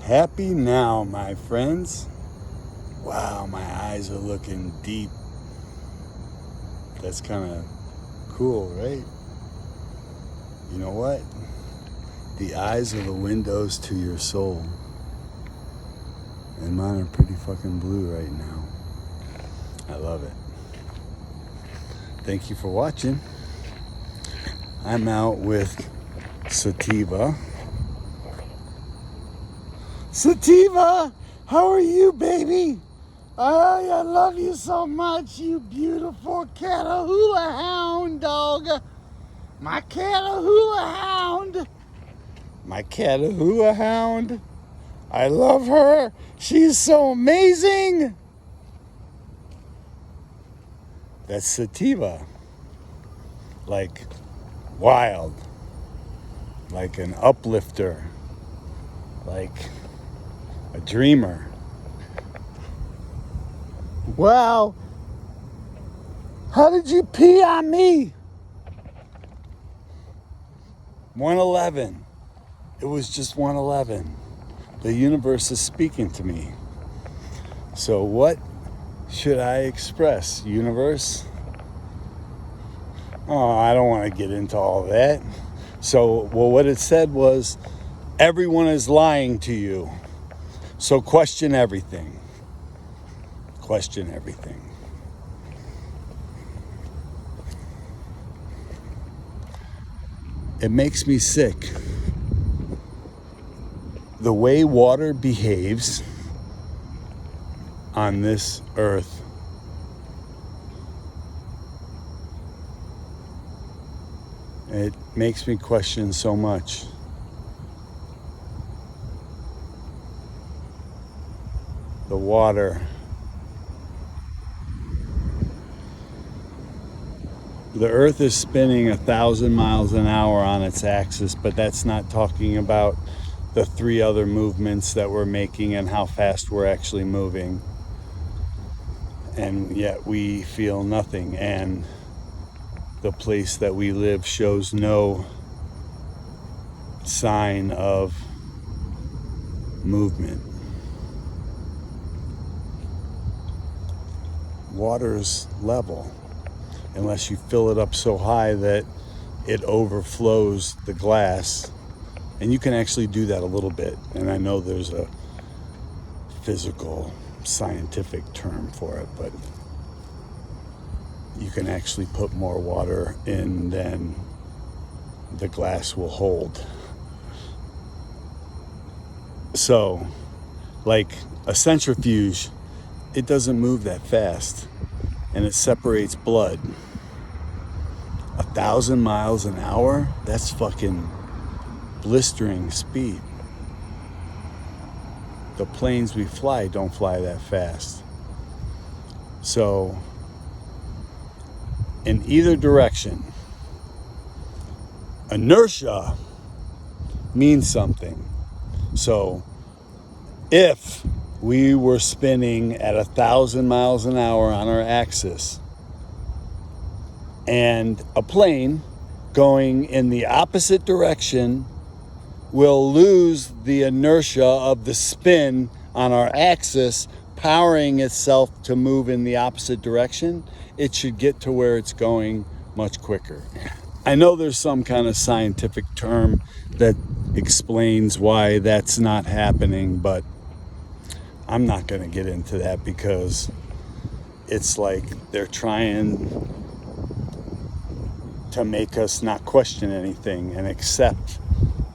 Happy now, my friends. Wow, my eyes are looking deep. That's kind of cool, right? You know what? The eyes are the windows to your soul. And mine are pretty fucking blue right now. I love it. Thank you for watching. I'm out with Sativa. Sativa, how are you, baby? I love you so much, you beautiful Catahoula hound dog. My Catahoula hound. My Catahoula hound. I love her. She's so amazing. That's Sativa. Like wild. Like an uplifter. Like a dreamer. Wow. How did you pee on me? 111. It was just 111. The universe is speaking to me. So what should I express, universe? Oh, I don't want to get into all that. So, what it said was, everyone is lying to you. So question everything. Question everything. It makes me sick. The way water behaves on this earth. It makes me question so much. The water. The earth is spinning 1,000 miles an hour on its axis, but that's not talking about the three other movements that we're making and how fast we're actually moving. And yet we feel nothing, and the place that we live shows no sign of movement. Water's level, unless you fill it up so high that it overflows the glass. And you can actually do that a little bit. And I know there's a physical, scientific term for it, but you can actually put more water in than the glass will hold. So, like a centrifuge, it doesn't move that fast, and it separates blood. 1,000 miles an hour? That's fucking blistering speed. The planes we fly don't fly that fast. So, in either direction, inertia means something. So, if we were spinning at 1,000 miles an hour on our axis, and a plane going in the opposite direction will lose the inertia of the spin on our axis, powering itself to move in the opposite direction, it should get to where it's going much quicker. I know there's some kind of scientific term that explains why that's not happening, but I'm not going to get into that because it's like they're trying to make us not question anything and accept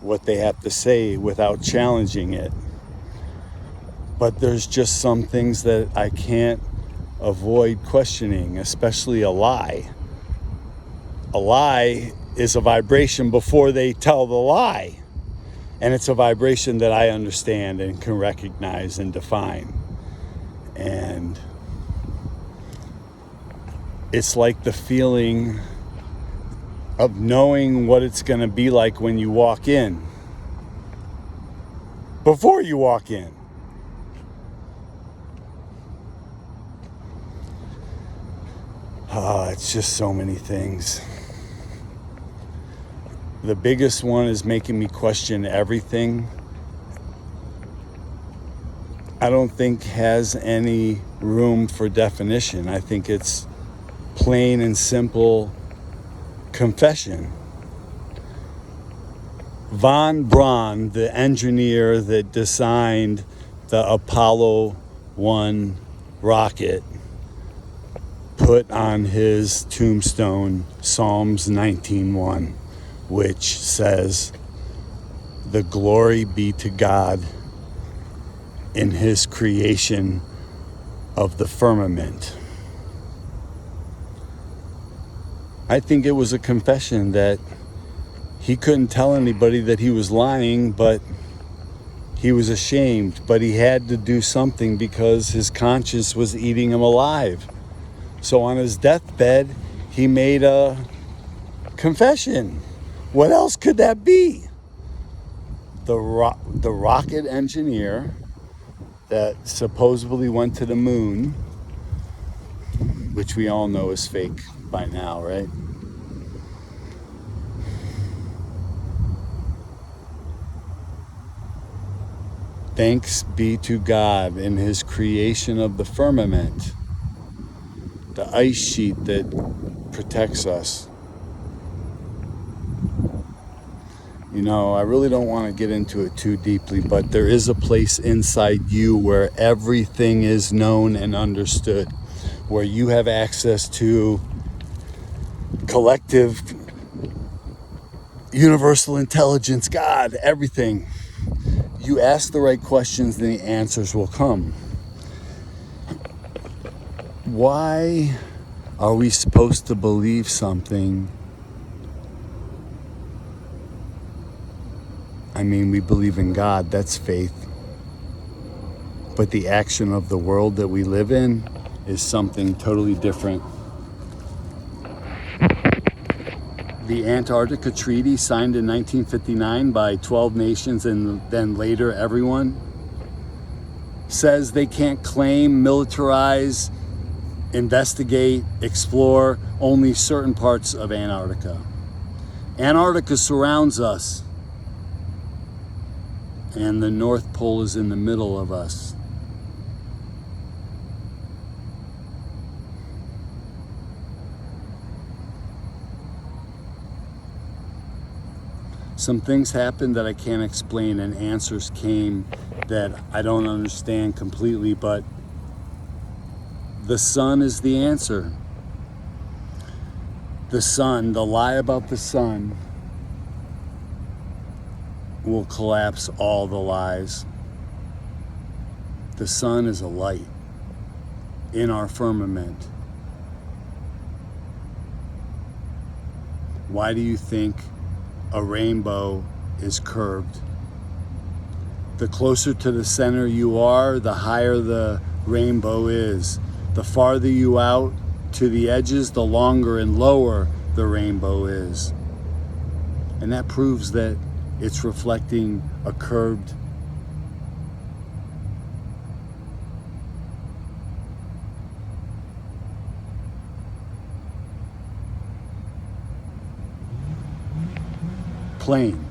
what they have to say without challenging it. But there's just some things that I can't avoid questioning, especially a lie. A lie is a vibration before they tell the lie. And it's a vibration that I understand and can recognize and define. And it's like the feeling of knowing what it's going to be like when you walk in. Before you walk in. It's just so many things. The biggest one is making me question everything I don't think has any room for definition. I think it's plain and simple confession. Von Braun, the engineer that designed the Apollo 1 rocket, put on his tombstone Psalms 19:1, which says, "The glory be to God in his creation of the firmament." I think it was a confession that he couldn't tell anybody that he was lying, but he was ashamed, but he had to do something because his conscience was eating him alive. So on his deathbed, he made a confession. What else could that be? The rocket engineer that supposedly went to the moon, which we all know is fake by now, right? Thanks be to God in his creation of the firmament, the ice sheet that protects us. You know, I really don't want to get into it too deeply, but there is a place inside you where everything is known and understood, where you have access to collective, universal intelligence, God, everything. You ask the right questions, then the answers will come. Why are we supposed to believe something? I mean, we believe in God, that's faith. But the action of the world that we live in is something totally different. The Antarctica Treaty, signed in 1959 by 12 nations and then later everyone, says they can't claim, militarize, investigate, explore only certain parts of Antarctica. Antarctica surrounds us, and the North Pole is in the middle of us. Some things happened that I can't explain, and answers came that I don't understand completely, but the sun is the answer. The sun, the lie about the sun, will collapse all the lies. The sun is a light in our firmament. Why do you think a rainbow is curved? The closer to the center you are, the higher the rainbow is. The farther you out to the edges, the longer and lower the rainbow is. And that proves that it's reflecting a curved plane.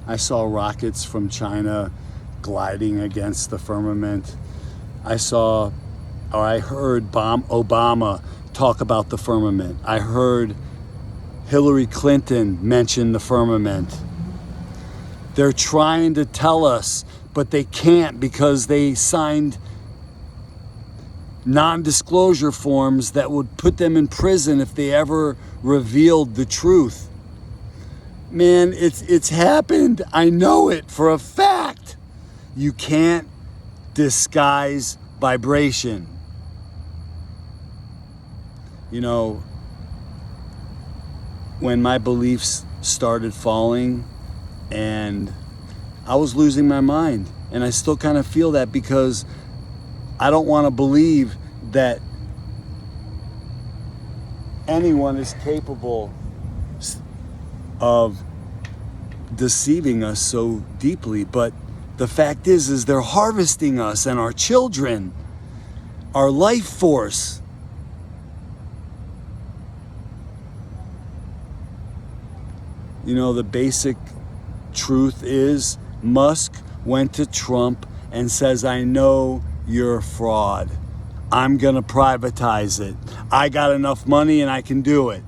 I saw rockets from China gliding against the firmament. I heard Obama talk about the firmament. I heard Hillary Clinton mention the firmament. They're trying to tell us, but they can't because they signed non-disclosure forms that would put them in prison if they ever revealed the truth. Man, it's happened. I know it for a fact. You can't disguise vibration. You know, when my beliefs started falling and I was losing my mind, and I still kind of feel that because I don't want to believe that anyone is capable of deceiving us so deeply. But the fact is they're harvesting us and our children, our life force. You know, the basic truth is Musk went to Trump and says, I know you're a fraud. I'm going to privatize it. I got enough money and I can do it.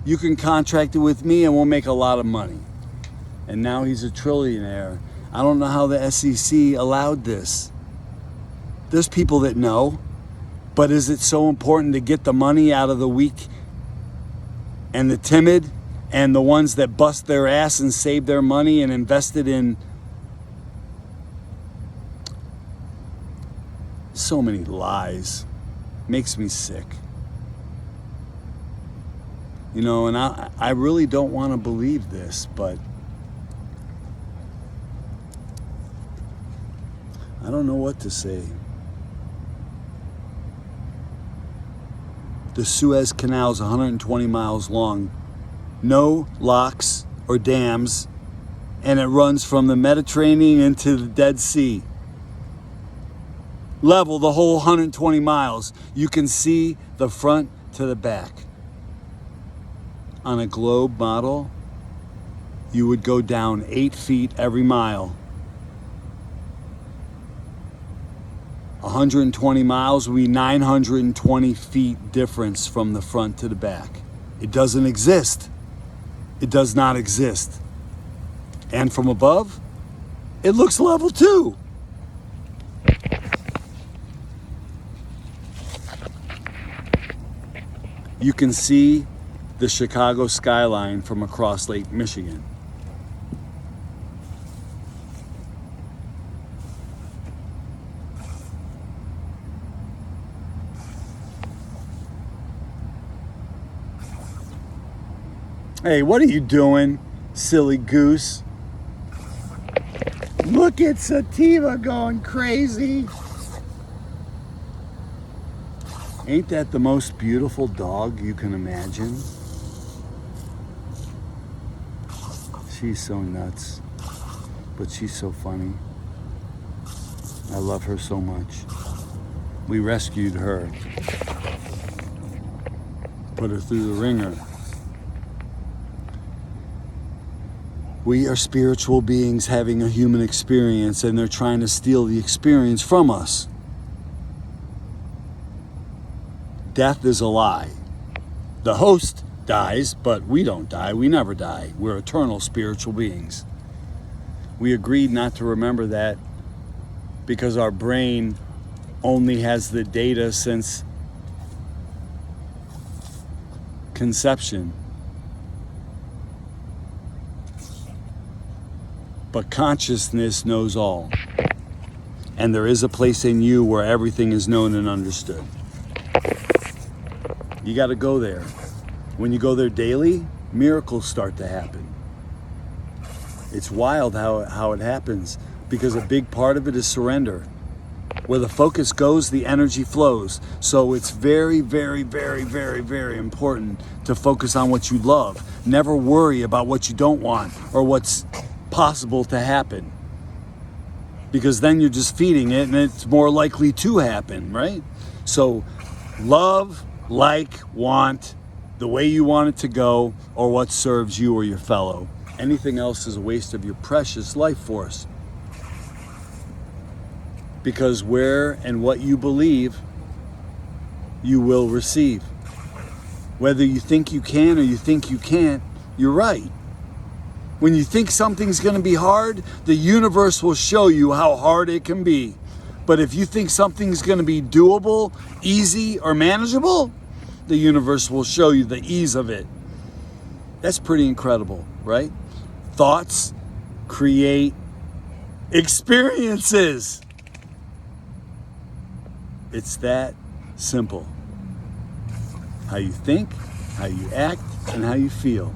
You can contract it with me and we'll make a lot of money. And now he's a trillionaire. I don't know how the SEC allowed this. There's people that know, but is it so important to get the money out of the weak and the timid and the ones that bust their ass and save their money and invest it in so many lies? Makes me sick. You know, and I really don't want to believe this, but I don't know what to say. The Suez Canal is 120 miles long, no locks or dams, and it runs from the Mediterranean into the Dead Sea. Level the whole 120 miles. You can see the front to the back. On a globe model, you would go down 8 feet every mile. 120 miles would be 920 feet difference from the front to the back. It doesn't exist. It does not exist. And from above, it looks level too. You can see the Chicago skyline from across Lake Michigan. Hey, what are you doing, silly goose? Look at Sativa going crazy. Ain't that the most beautiful dog you can imagine? She's so nuts, but she's so funny. I love her so much. We rescued her, put her through the ringer. We are spiritual beings having a human experience, and they're trying to steal the experience from us. Death is a lie. The host dies, but we don't die. We never die. We're eternal spiritual beings. We agreed not to remember that because our brain only has the data since conception. But consciousness knows all. And there is a place in you where everything is known and understood. You got to go there. When you go there daily, miracles start to happen. It's wild how it happens, because a big part of it is surrender. Where the focus goes, the energy flows. So it's very, very, very, very, very important to focus on what you love. Never worry about what you don't want or what's possible to happen, because then you're just feeding it and it's more likely to happen, right? So love, like, want the way you want it to go, or what serves you or your fellow. Anything else is a waste of your precious life force, because where and what you believe, you will receive. Whether you think you can or you think you can't, you're right. When you think something's going to be hard, the universe will show you how hard it can be. But if you think something's going to be doable, easy, or manageable, the universe will show you the ease of it. That's pretty incredible, right? Thoughts create experiences. It's that simple. How you think, how you act, and how you feel.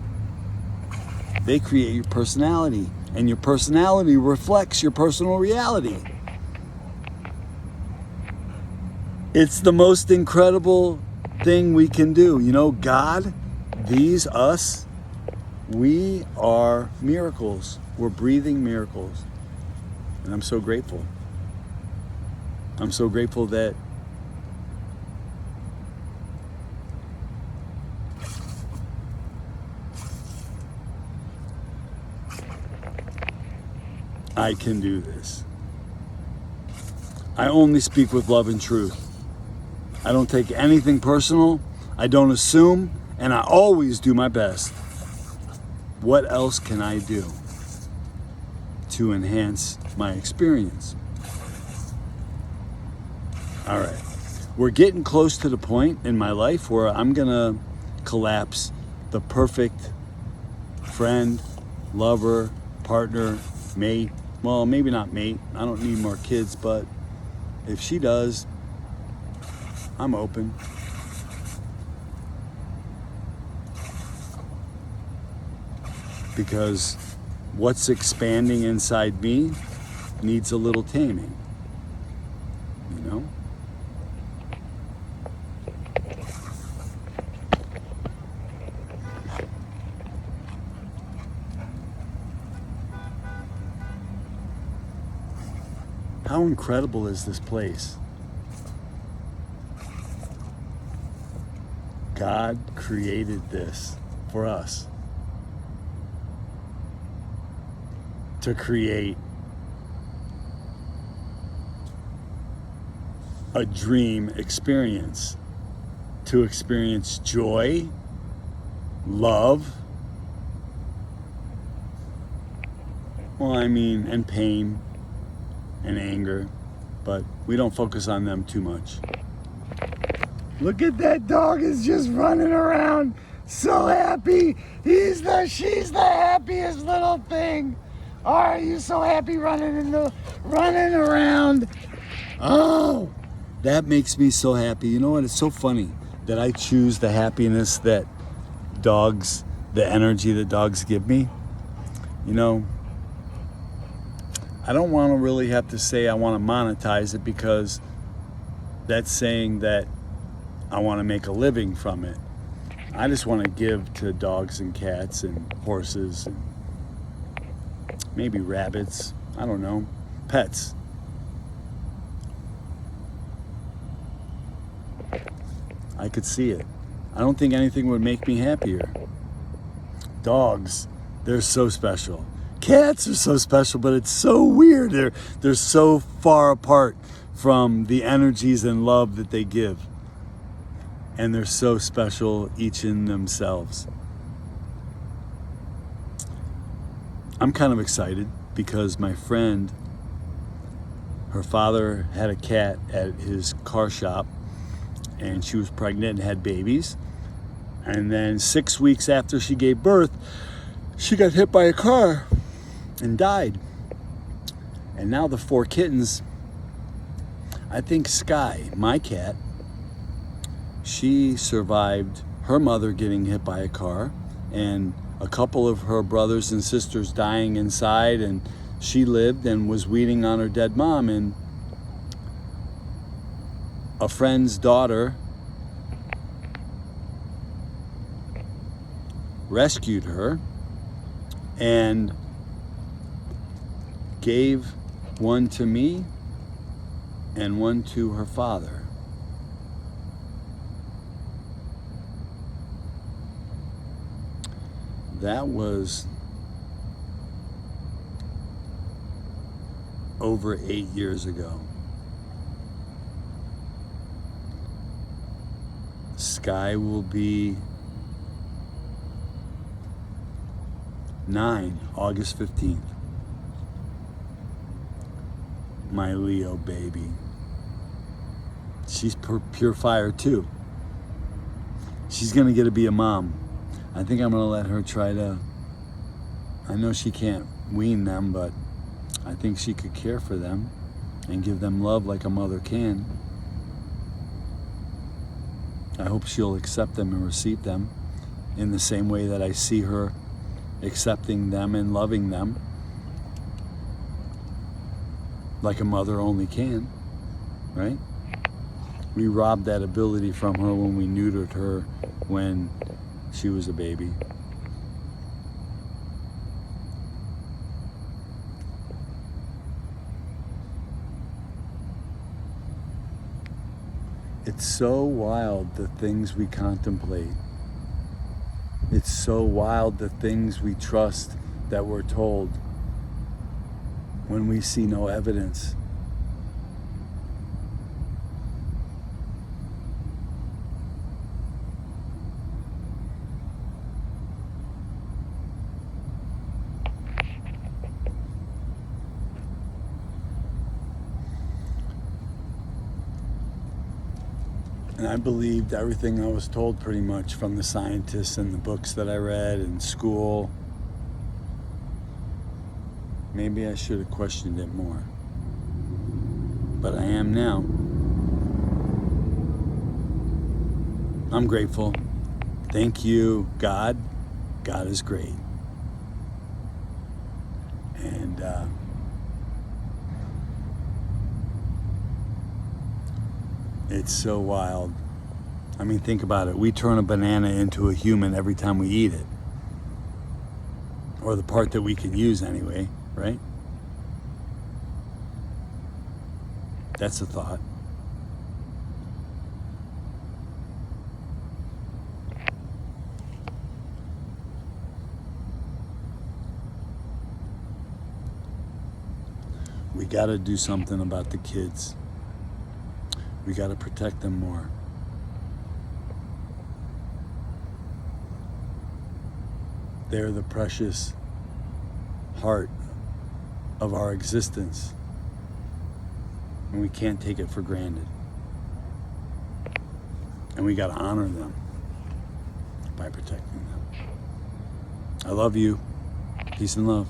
They create your personality, and your personality reflects your personal reality. It's the most incredible thing we can do. You know, God, these, us, we are miracles. We're breathing miracles. And I'm so grateful. I'm so grateful that I can do this. I only speak with love and truth. I don't take anything personal. I don't assume, and I always do my best. What else can I do to enhance my experience? All right. We're getting close to the point in my life where I'm going to collapse the perfect friend, lover, partner, mate. Well, maybe not mate. I don't need more kids, but if she does, I'm open. Because what's expanding inside me needs a little taming, you know? How incredible is this place? God created this for us to create a dream experience, to experience joy, love, and pain and anger, but we don't focus on them too much. Look at that dog, is just running around so happy. She's the happiest little thing. Are you so happy running around? Oh, that makes me so happy. You know what? It's so funny that I choose the happiness that the energy that dogs give me. You know, I don't want to really have to say I want to monetize it, because that's saying that I want to make a living from it. I just want to give to dogs and cats and horses and maybe rabbits. I don't know. Pets. I could see it. I don't think anything would make me happier. Dogs, they're so special. Cats are so special, but it's so weird. They're so far apart from the energies and love that they give. And they're so special each in themselves. I'm kind of excited because my friend, her father had a cat at his car shop, and she was pregnant and had babies. And then 6 weeks after she gave birth, she got hit by a car and died. And now the 4 kittens, I think Sky, my cat, she survived her mother getting hit by a car and a couple of her brothers and sisters dying inside, and she lived and was weaning on her dead mom. And a friend's daughter rescued her and gave one to me and one to her father. That was over 8 years ago. Sky will be 9, August 15th. My Leo baby. She's pure fire too. She's gonna get to be a mom. I think I'm gonna let her try to, I know she can't wean them, but I think she could care for them and give them love like a mother can. I hope she'll accept them and receive them in the same way that I see her accepting them and loving them like a mother only can, right? We robbed that ability from her when we neutered her when she was a baby. It's so wild, the things we contemplate. It's so wild, the things we trust that we're told. when we see no evidence. And I believed everything I was told pretty much from the scientists and the books that I read in school. Maybe I should have questioned it more. But I am now. I'm grateful. Thank you, God. God is great. And it's so wild. I mean, think about it. We turn a banana into a human every time we eat it. Or the part that we can use anyway, right? That's a thought. We got to do something about the kids. We got to protect them more. They're the precious heart of our existence, and we can't take it for granted. And we got to honor them by protecting them. I love you. Peace and love.